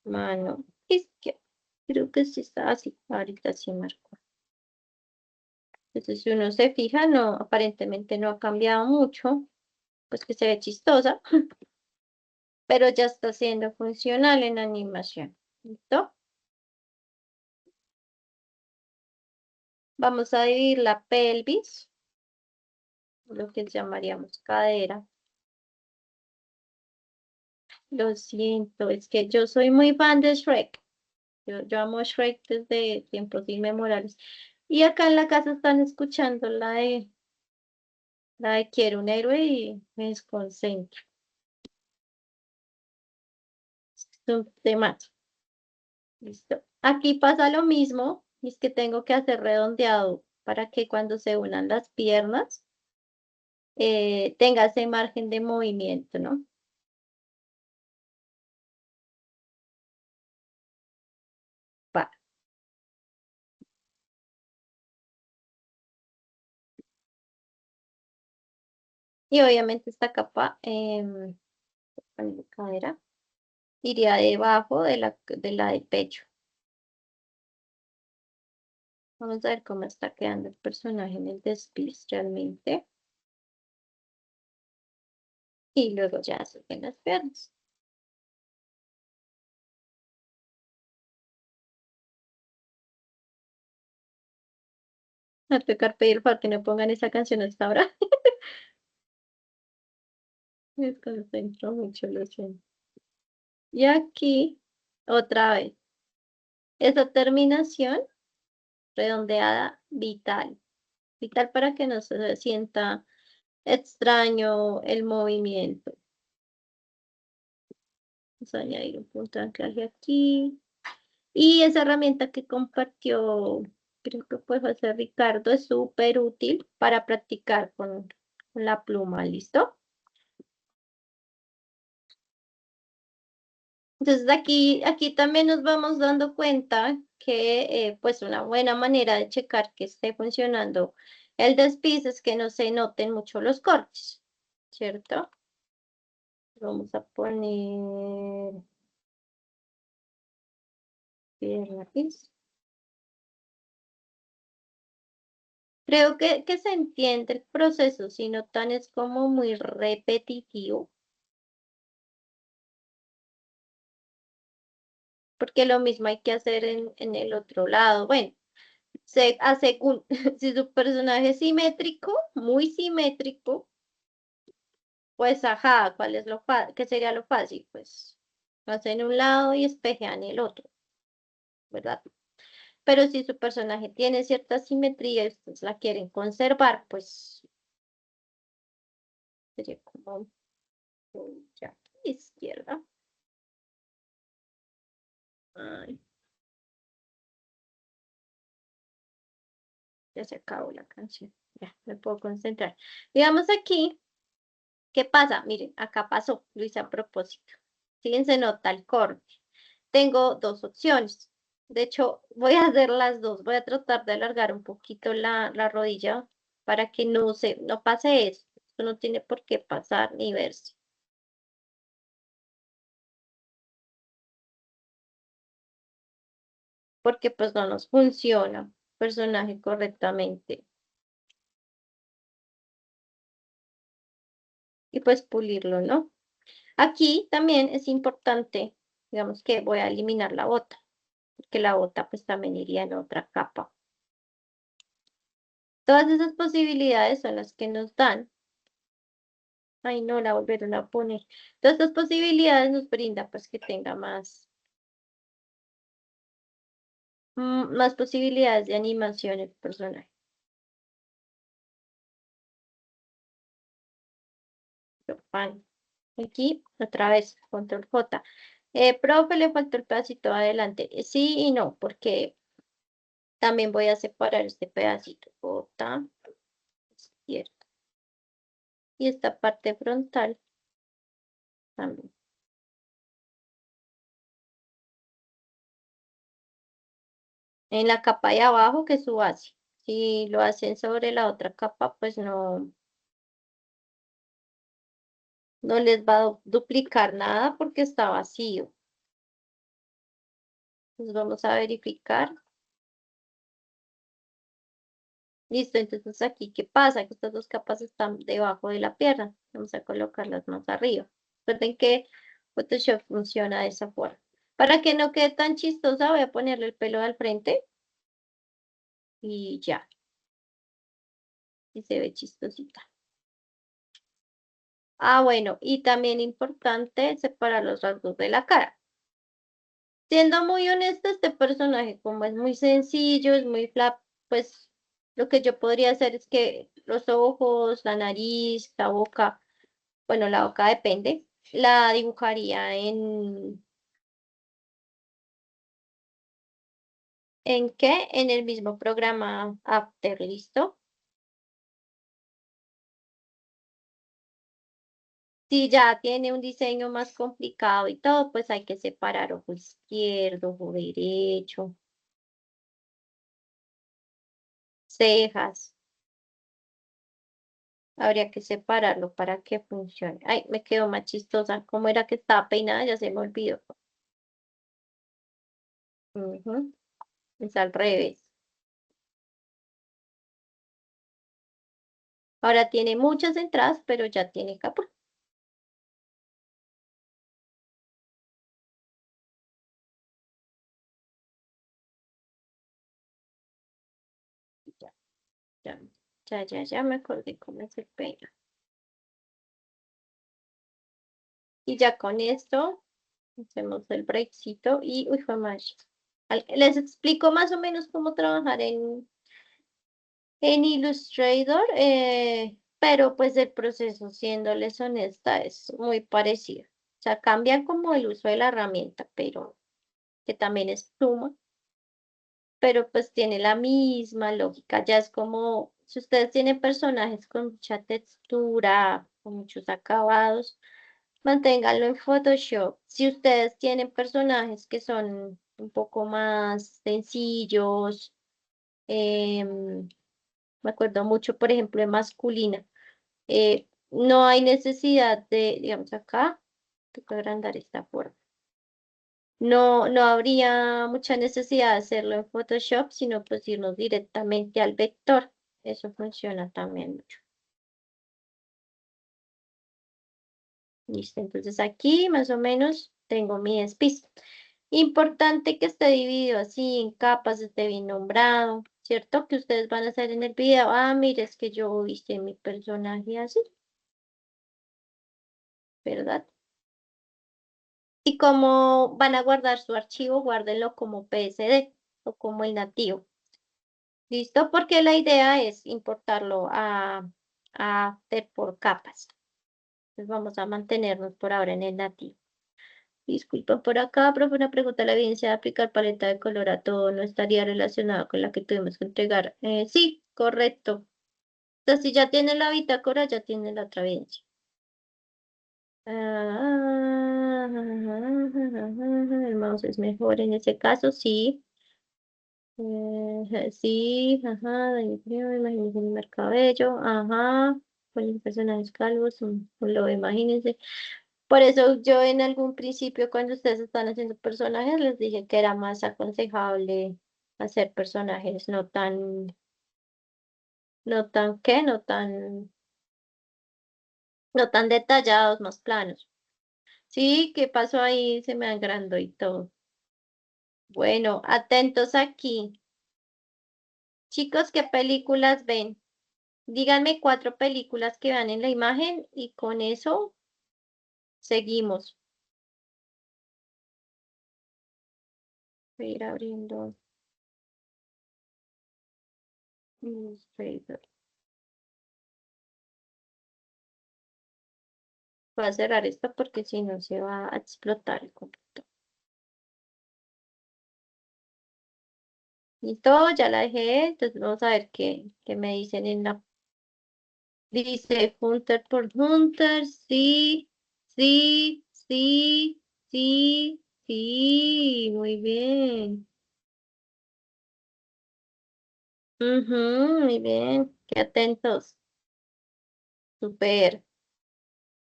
Mano izquierda. Creo que sí está así. Ahorita sí marcó. Entonces, si uno se fija, no, aparentemente no ha cambiado mucho, pues que se ve chistosa, pero ya está siendo funcional en animación. ¿Listo? Vamos a dividir la pelvis, lo que llamaríamos cadera. Lo siento, es que yo soy muy fan de Shrek. Yo amo Shrek desde tiempos inmemorables. Y acá en la casa están escuchando la de Quiero un héroe y me desconcentro. Es un tema. Listo. Aquí pasa lo mismo, y es que tengo que hacer redondeado para que cuando se unan las piernas tenga ese margen de movimiento, ¿no? Va. Y obviamente esta capa con la cadera iría debajo de la de pecho. Vamos a ver cómo está quedando el personaje en el desliz realmente. Y luego ya suben las piernas. A tocar pedir favor que no pongan esa canción hasta ahora. Me desconcentro mucho, lo siento. Y aquí, otra vez, esa terminación redondeada, vital. Vital para que no se sienta extraño el movimiento. Vamos a añadir un punto de anclaje aquí. Y esa herramienta que compartió, creo que puede hacer Ricardo, es súper útil para practicar con la pluma, ¿listo? Entonces aquí también nos vamos dando cuenta que pues una buena manera de checar que esté funcionando el despiece es que no se noten mucho los cortes, ¿cierto? Vamos a poner pierna izquierda. Creo que se entiende el proceso, si no tan es como muy repetitivo, porque lo mismo hay que hacer en el otro lado. Bueno, según si su personaje es simétrico, muy simétrico, pues ajá, ¿cuál es qué sería lo fácil? Pues Hacen un lado y espejean el otro, ¿verdad? Pero si su personaje tiene cierta simetría y ustedes la quieren conservar, pues sería como ya izquierda. Ay, ya se acabó la canción. Ya, me puedo concentrar. Digamos aquí, ¿qué pasa? Miren, acá pasó, lo hice a propósito. Fíjense, nota el corte. Tengo dos opciones. De hecho, voy a hacer las dos. Voy a tratar de alargar un poquito la rodilla para que no pase eso. Esto no tiene por qué pasar ni verse. Porque pues no nos funciona el personaje correctamente. Y pues pulirlo, ¿no? Aquí también es importante, digamos que voy a eliminar la bota, porque la bota pues también iría en otra capa. Todas esas posibilidades son las que nos dan. Ay, no, la volvieron a poner. Todas estas posibilidades nos brinda pues que tenga más posibilidades de animación el personaje. Pan. Aquí, otra vez, control J. Profe, le faltó el pedacito adelante. Sí y no, porque también voy a separar este pedacito. J, izquierda. Y esta parte frontal también. En la capa de abajo, que es su base. Si lo hacen sobre la otra capa, pues no les va a duplicar nada porque está vacío. Entonces vamos a verificar. Listo, entonces aquí, ¿qué pasa? Que estas dos capas están debajo de la pierna. Vamos a colocarlas más arriba. Recuerden que Photoshop funciona de esa forma. Para que no quede tan chistosa, voy a ponerle el pelo al frente. Y ya. Y se ve chistosita. Ah, bueno, y también importante separar los rasgos de la cara. Siendo muy honesta, este personaje, como es muy sencillo, es muy flat, pues lo que yo podría hacer es que los ojos, la nariz, la boca, bueno, la boca depende, la dibujaría ¿en qué? En el mismo programa After, ¿listo? Si ya tiene un diseño más complicado y todo, pues hay que separar ojo izquierdo, ojo derecho, cejas. Habría que separarlo para que funcione. Ay, me quedó más chistosa. ¿Cómo era que estaba peinada? Ya se me olvidó. Ujú, es al revés. Ahora tiene muchas entradas, pero ya tiene capa. Ya, ya, ya me acordé cómo se peina. Y ya con esto hacemos el breakcito y, uy, fue más. Les explico más o menos cómo trabajar en Illustrator, pero pues el proceso, siéndoles honesta, es muy parecido. O sea, cambia como el uso de la herramienta, pero que también es pluma, pero pues tiene la misma lógica. Ya es como, si ustedes tienen personajes con mucha textura, con muchos acabados, manténganlo en Photoshop. Si ustedes tienen personajes que son un poco más sencillos, me acuerdo mucho, por ejemplo, de masculina. No hay necesidad de, digamos acá, tengo que agrandar esta forma. No habría mucha necesidad de hacerlo en Photoshop, sino pues irnos directamente al vector. Eso funciona también mucho. Listo, entonces aquí más o menos tengo mi despiece. Importante que esté dividido así en capas, esté bien nombrado, ¿cierto? Que ustedes van a hacer en el video. Ah, mire, es que yo hice mi personaje así, ¿verdad? Y como van a guardar su archivo, guárdenlo como PSD o como el nativo. ¿Listo? Porque la idea es importarlo a After por capas. Entonces vamos a mantenernos por ahora en el nativo. Disculpa por acá, profe, una pregunta. ¿La evidencia de aplicar paleta de color a todo no estaría relacionada con la que tuvimos que entregar? Sí, correcto. Entonces, si ya tiene la bitácora, ya tiene la otra evidencia. El mouse es mejor en ese caso, sí. Sí, ajá, Daño Frío, imagínense mi cabello, ajá, con los personajes calvos, lo imagínense. Por eso yo en algún principio, cuando ustedes están haciendo personajes, les dije que era más aconsejable hacer personajes no tan detallados, más planos. Sí, ¿qué pasó ahí? Se me agrandó y todo. Bueno, atentos aquí. Chicos, ¿qué películas ven? Díganme 4 películas que vean en la imagen y con eso seguimos. Voy a ir abriendo Illustrator. Voy a cerrar esto porque si no se va a explotar el computador. Listo, ya la dejé. Entonces vamos a ver qué me dicen en la... Dice Hunter por Hunter. Sí, sí, sí, sí, sí. Muy bien. Ujú, muy bien. Qué atentos. Super.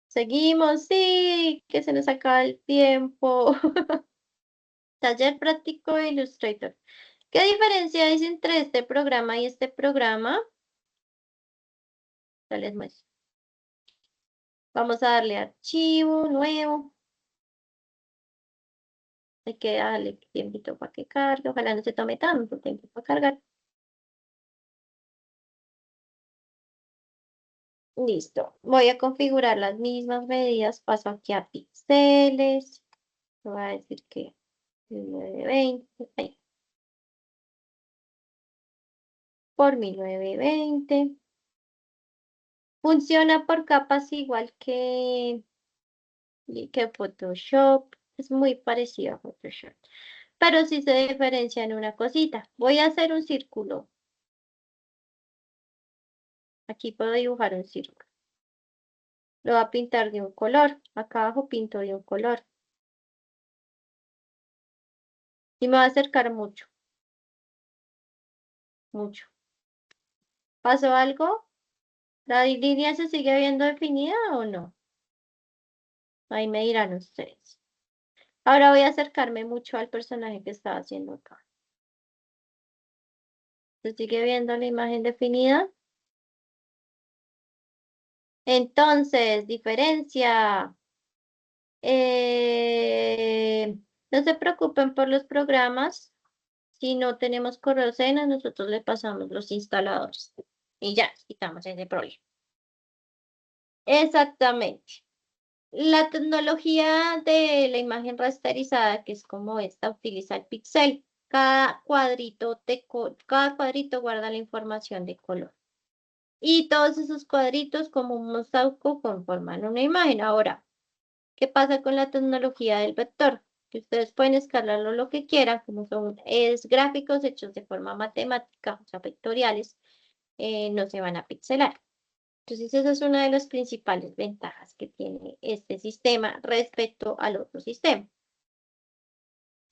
Seguimos, sí, que se nos acaba el tiempo. Taller práctico de Illustrator. ¿Qué diferencia hay entre este programa y este programa? Ya les muestro. Vamos a darle archivo nuevo. Hay que darle tiempito para que cargue. Ojalá no se tome tanto tiempo para cargar. Listo. Voy a configurar las mismas medidas. Paso aquí a píxeles. Voy a decir que 1920 ahí, por 1920. Funciona por capas igual que Photoshop. Es muy parecido a Photoshop. Pero sí se diferencia en una cosita. Voy a hacer un círculo. Aquí puedo dibujar un círculo. Lo voy a pintar de un color. Acá abajo pinto de un color. Y me va a acercar mucho. Mucho. ¿Pasó algo? ¿La línea se sigue viendo definida o no? Ahí me dirán ustedes. Ahora voy a acercarme mucho al personaje que estaba haciendo acá. ¿Se sigue viendo la imagen definida? Entonces, diferencia. No se preocupen por los programas. Si no tenemos correo Sena, nosotros le pasamos los instaladores. Y ya, quitamos ese problema. Exactamente. La tecnología de la imagen rasterizada, que es como esta, utiliza el píxel. Cada cuadrito guarda la información de color. Y todos esos cuadritos, como un mosaico, conforman una imagen. Ahora, ¿qué pasa con la tecnología del vector? Que ustedes pueden escalarlo lo que quieran, como son gráficos hechos de forma matemática, o sea, vectoriales, no se van a pixelar. Entonces, esa es una de las principales ventajas que tiene este sistema respecto al otro sistema.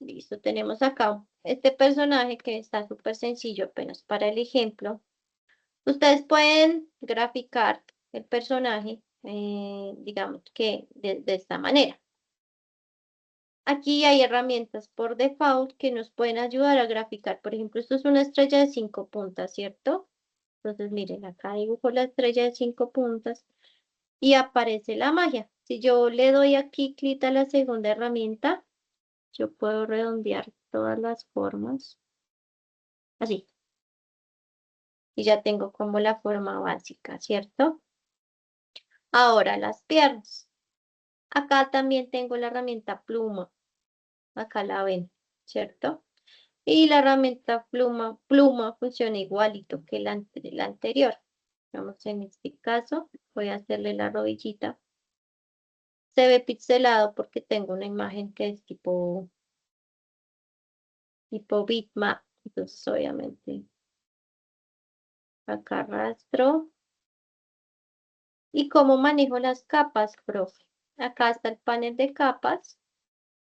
Listo, tenemos acá este personaje que está súper sencillo, apenas para el ejemplo. Ustedes pueden graficar el personaje, digamos que de esta manera. Aquí hay herramientas por default que nos pueden ayudar a graficar. Por ejemplo, esto es una estrella de 5 puntas, ¿cierto? Entonces, miren, acá dibujo la estrella de 5 puntas y aparece la magia. Si yo le doy aquí clic a la segunda herramienta, yo puedo redondear todas las formas, así. Y ya tengo como la forma básica, ¿cierto? Ahora las piernas. Acá también tengo la herramienta pluma. Acá la ven, ¿cierto? Y la herramienta pluma funciona igualito que la anterior. Vamos, en este caso, voy a hacerle la rodillita. Se ve pixelado porque tengo una imagen que es tipo bitmap. Entonces, obviamente, acá arrastro. ¿Y cómo manejo las capas, profe? Acá está el panel de capas.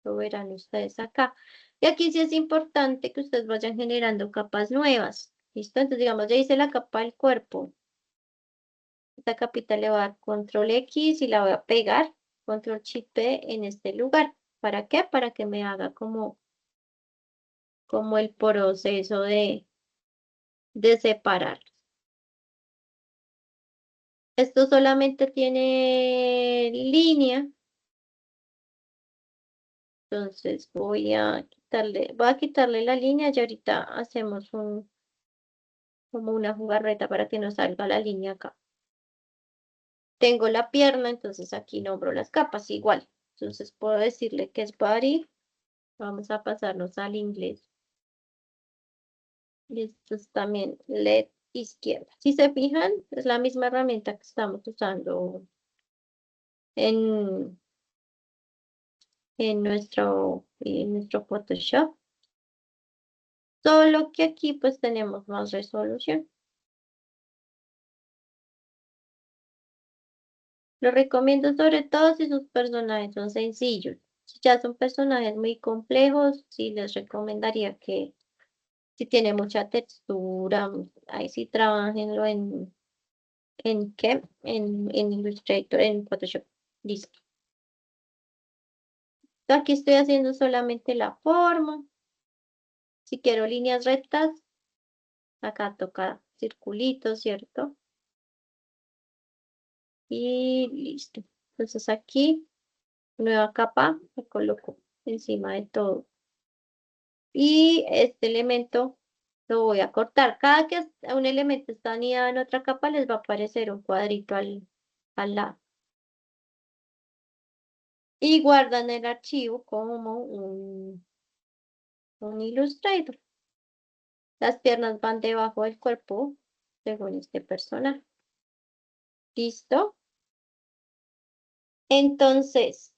Lo verán ustedes acá. Y aquí sí es importante que ustedes vayan generando capas nuevas. ¿Listo? Entonces, digamos, ya hice la capa del cuerpo. Esta capita le voy a dar control X y la voy a pegar, control Shift P en este lugar. ¿Para qué? Para que me haga como el proceso de separar. Esto solamente tiene línea. Entonces voy a quitarle la línea y ahorita hacemos como una jugarreta para que nos salga la línea acá. Tengo la pierna, entonces aquí nombro las capas igual. Entonces puedo decirle que es body. Vamos a pasarnos al inglés. Y esto es también LED izquierda. Si se fijan, es la misma herramienta que estamos usando en, en nuestro Photoshop. Solo que aquí pues tenemos más resolución. Lo recomiendo sobre todo si sus personajes son sencillos. Si ya son personajes muy complejos, sí les recomendaría que si tiene mucha textura, ahí sí trabajenlo ¿qué? En Illustrator, en Photoshop. Listo. Aquí estoy haciendo solamente la forma. Si quiero líneas rectas, acá toca circulito, ¿cierto? Y listo. Entonces aquí, nueva capa, me coloco encima de todo. Y este elemento lo voy a cortar. Cada que un elemento está anidado en otra capa, les va a aparecer un cuadrito al lado. Y guardan el archivo como un Illustrator. Las piernas van debajo del cuerpo, según este personaje. ¿Listo? Entonces,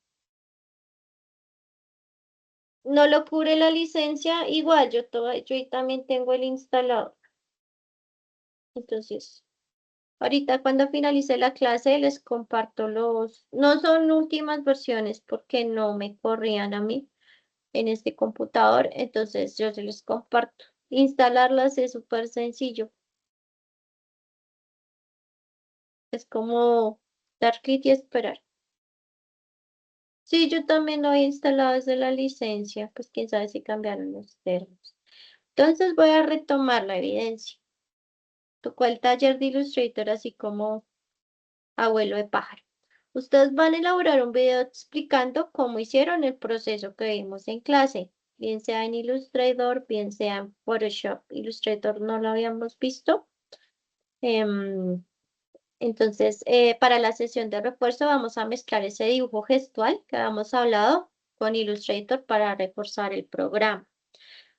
no lo cubre la licencia, igual yo ahí también tengo el instalado. Entonces, ahorita cuando finalice la clase les comparto no son últimas versiones porque no me corrían a mí en este computador, entonces yo se los comparto. Instalarlas es súper sencillo. Es como dar clic y esperar. Sí, yo también lo he instalado desde la licencia, pues quién sabe si cambiaron los términos. Entonces voy a retomar la evidencia. Tocó el taller de Illustrator, así como abuelo de pájaro. Ustedes van a elaborar un video explicando cómo hicieron el proceso que vimos en clase, bien sea en Illustrator, bien sea en Photoshop. Illustrator no lo habíamos visto. Entonces, para la sesión de refuerzo vamos a mezclar ese dibujo gestual que habíamos hablado con Illustrator para reforzar el programa.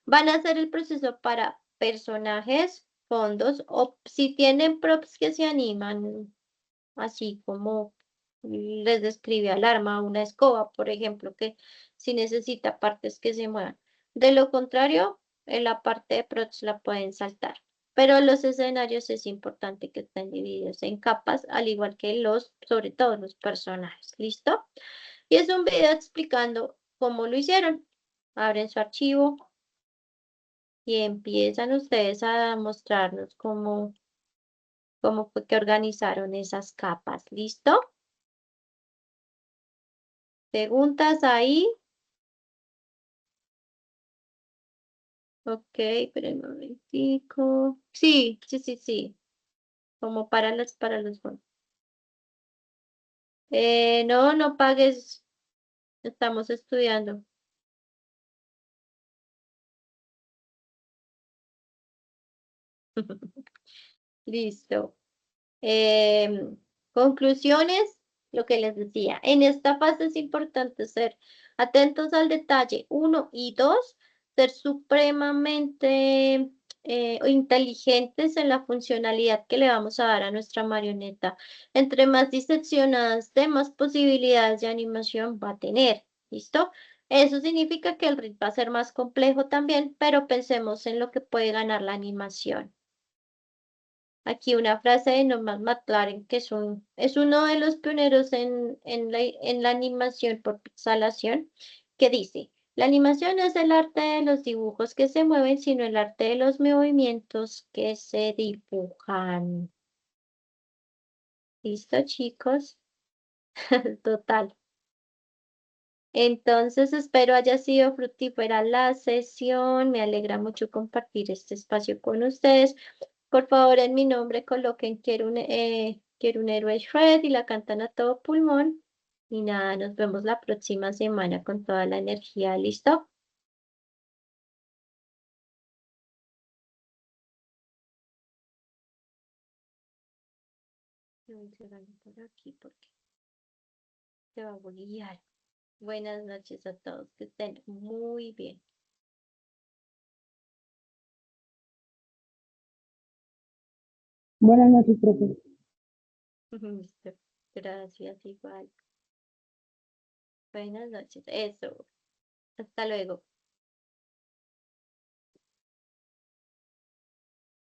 Van a hacer el proceso para personajes, fondos o si tienen props que se animan, así como les describe alarma, una escoba, por ejemplo, que si necesita partes que se muevan. De lo contrario, en la parte de props la pueden saltar. Pero los escenarios es importante que estén divididos en capas, al igual que sobre todo los personajes. ¿Listo? Y es un video explicando cómo lo hicieron. Abren su archivo y empiezan ustedes a mostrarnos cómo fue que organizaron esas capas. ¿Listo? ¿Preguntas ahí? Ok, pero un momentico. Sí, sí, sí, sí. Como para los fondos. No, no pagues. Estamos estudiando. Listo. Conclusiones. lo que les decía. En esta fase es importante ser atentos al detalle 1 y 2, ser supremamente inteligentes en la funcionalidad que le vamos a dar a nuestra marioneta. Entre más diseccionadas de más posibilidades de animación va a tener. ¿Listo? Eso significa que el ritmo va a ser más complejo también, pero pensemos en lo que puede ganar la animación. Aquí una frase de Norman McLaren, que es uno de los pioneros en la animación por pixelación, que dice, la animación no es el arte de los dibujos que se mueven, sino el arte de los movimientos que se dibujan. ¿Listo, chicos? Total. Entonces, espero haya sido fructífera la sesión. Me alegra mucho compartir este espacio con ustedes. Por favor, en mi nombre coloquen quiero un héroe Shred y la cantan a todo pulmón. Y nada, nos vemos la próxima semana con toda la energía. ¿Listo? Voy cerrando por aquí porque se va a guiar. Buenas noches a todos, que estén muy bien. Buenas noches, profe. Listo. Gracias, igual. Buenas noches. Eso. Hasta luego.